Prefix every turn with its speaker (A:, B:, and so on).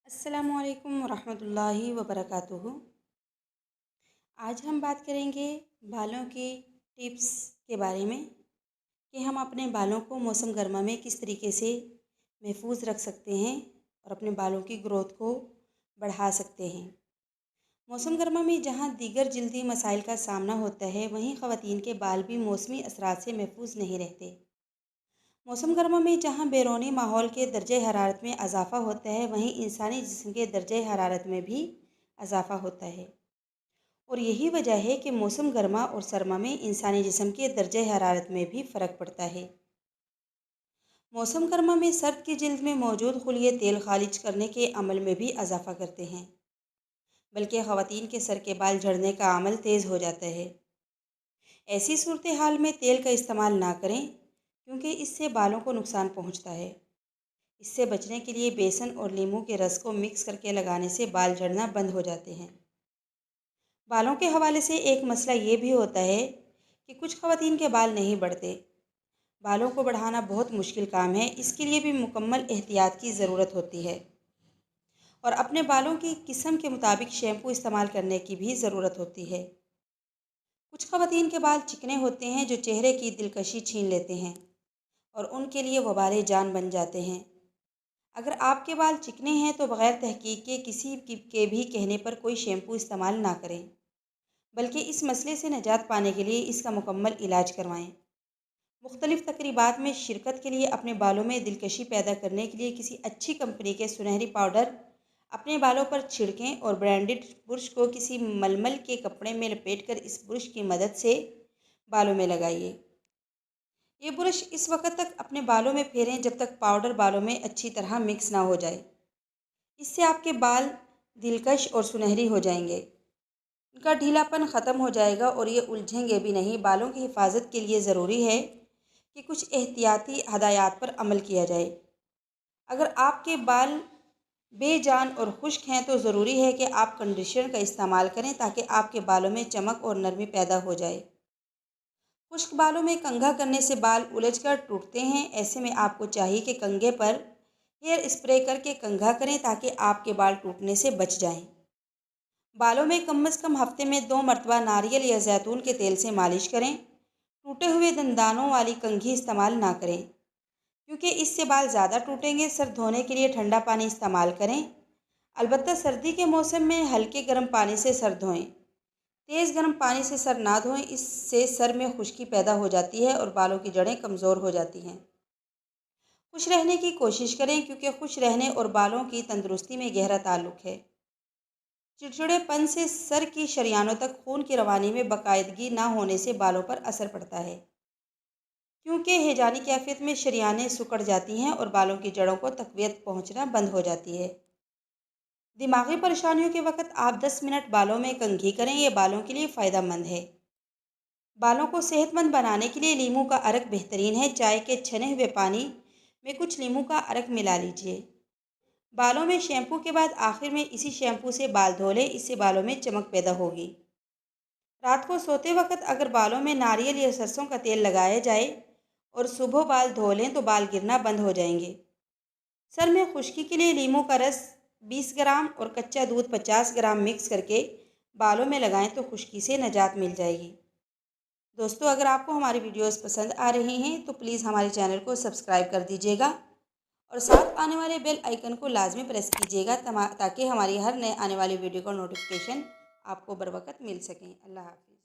A: अस्सलामुअलैकुम वरहमतुल्लाहि वबरकातुहू। आज हम बात करेंगे बालों की टिप्स के बारे में कि हम अपने बालों को मौसम गर्मा में किस तरीके से महफूज रख सकते हैं और अपने बालों की ग्रोथ को बढ़ा सकते हैं। मौसम गर्मा में जहां दीगर जल्दी मसाइल का सामना होता है, वहीं ख़वातीन के बाल भी मौसमी असरात से महफूज नहीं रहते। मौसम गर्मा में जहां बैरूनी माहौल के दर्जे हरारत में इजाफ़ा होता है, वहीं इंसानी जिस्म के दर्जे हरारत में भी इजाफ़ा होता है। और यही वजह है कि मौसम गर्मा और सरमा में इंसानी जिस्म के दर्जे हरारत में भी फ़र्क पड़ता है। मौसम गर्मा में सर्द की जिल्द में मौजूद खुलिये तेल खारिज करने के अमल में भी इजाफ़ा करते हैं, बल्कि ख़वातीन के सर के बाल झड़ने का अमल तेज़ हो जाता है। ऐसी सूरत हाल में तेल का इस्तेमाल ना करें, क्योंकि इससे बालों को नुकसान पहुंचता है। इससे बचने के लिए बेसन और नींबू के रस को मिक्स करके लगाने से बाल झड़ना बंद हो जाते हैं। बालों के हवाले से एक मसला ये भी होता है कि कुछ ख़वातीन के बाल नहीं बढ़ते। बालों को बढ़ाना बहुत मुश्किल काम है, इसके लिए भी मुकम्मल एहतियात की ज़रूरत होती है और अपने बालों की किस्म के मुताबिक शैम्पू इस्तेमाल करने की भी ज़रूरत होती है। कुछ ख़वातीन के बाल चिकने होते हैं जो चेहरे की दिलकशी छीन लेते हैं और उनके लिए वबाले जान बन जाते हैं। अगर आपके बाल चिकने हैं तो बग़ैर तहकीक के किसी के भी कहने पर कोई शैम्पू इस्तेमाल ना करें, बल्कि इस मसले से निजात पाने के लिए इसका मुकम्मल इलाज करवाएं। मुख्तलिफ़ तकरीबात में शिरकत के लिए अपने बालों में दिलकशी पैदा करने के लिए किसी अच्छी कंपनी के सुनहरी पाउडर अपने बालों पर छिड़कें और ब्रांडेड ब्रश को किसी मलमल के कपड़े में लपेटकर इस ब्रश की मदद से बालों में लगाइए। ये ब्रश इस वक्त तक अपने बालों में फेरें जब तक पाउडर बालों में अच्छी तरह मिक्स ना हो जाए। इससे आपके बाल दिलकश और सुनहरी हो जाएंगे, इनका ढीलापन ख़त्म हो जाएगा और ये उलझेंगे भी नहीं। बालों की हिफाजत के लिए ज़रूरी है कि कुछ एहतियाती हदायत पर अमल किया जाए। अगर आपके बाल बेजान और खुश्क हैं तो ज़रूरी है कि आप कंडीशनर का इस्तेमाल करें, ताकि आपके बालों में चमक और नरमी पैदा हो जाए। खुश्क बालों में कंघा करने से बाल उलझकर टूटते हैं। ऐसे में आपको चाहिए कि कंघे पर हेयर स्प्रे करके कंघा करें, ताकि आपके बाल टूटने से बच जाएं। बालों में कम से कम हफ्ते में 2 मरतबा नारियल या जैतून के तेल से मालिश करें। टूटे हुए दंदानों वाली कंघी इस्तेमाल ना करें, क्योंकि इससे बाल ज़्यादा टूटेंगे। सर धोने के लिए ठंडा पानी इस्तेमाल करें। अलबत्ता सर्दी के मौसम में हल्के गर्म पानी से सर धोएं। तेज़ गर्म पानी से सर ना धोएं, इससे सर में खुश्की पैदा हो जाती है और बालों की जड़ें कमज़ोर हो जाती हैं। खुश रहने की कोशिश करें, क्योंकि खुश रहने और बालों की तंदुरुस्ती में गहरा ताल्लुक है। चिड़चिड़ेपन से सर की शरियानों तक खून की रवानी में बाकायदगी ना होने से बालों पर असर पड़ता है, क्योंकि हैजानी कैफियत में शरियानें सिकुड़ जाती हैं और बालों की जड़ों को तक़वियत पहुँचना बंद हो जाती है। दिमागी परेशानियों के वक्त आप 10 मिनट बालों में कंघी करें, ये बालों के लिए फ़ायदेमंद है। बालों को सेहतमंद बनाने के लिए नींबू का अर्क बेहतरीन है। चाय के छने हुए पानी में कुछ नींबू का अर्क मिला लीजिए। बालों में शैम्पू के बाद आखिर में इसी शैम्पू से बाल धो लें, इससे बालों में चमक पैदा होगी। रात को सोते वक्त अगर बालों में नारियल या सरसों का तेल लगाया जाए और सुबह बाल धो लें तो बाल गिरना बंद हो जाएंगे। सर में खुश्की के लिए नींबू का रस 20 ग्राम और कच्चा दूध 50 ग्राम मिक्स करके बालों में लगाएं तो खुश्की से निजात मिल जाएगी। दोस्तों, अगर आपको हमारी वीडियोस पसंद आ रही हैं तो प्लीज़ हमारे चैनल को सब्सक्राइब कर दीजिएगा और साथ आने वाले बेल आइकन को लाजमी प्रेस कीजिएगा, ताकि हमारी हर नए आने वाली वीडियो का नोटिफिकेशन आपको बर वक्त मिल सकें। अल्लाह हाफ़िज़।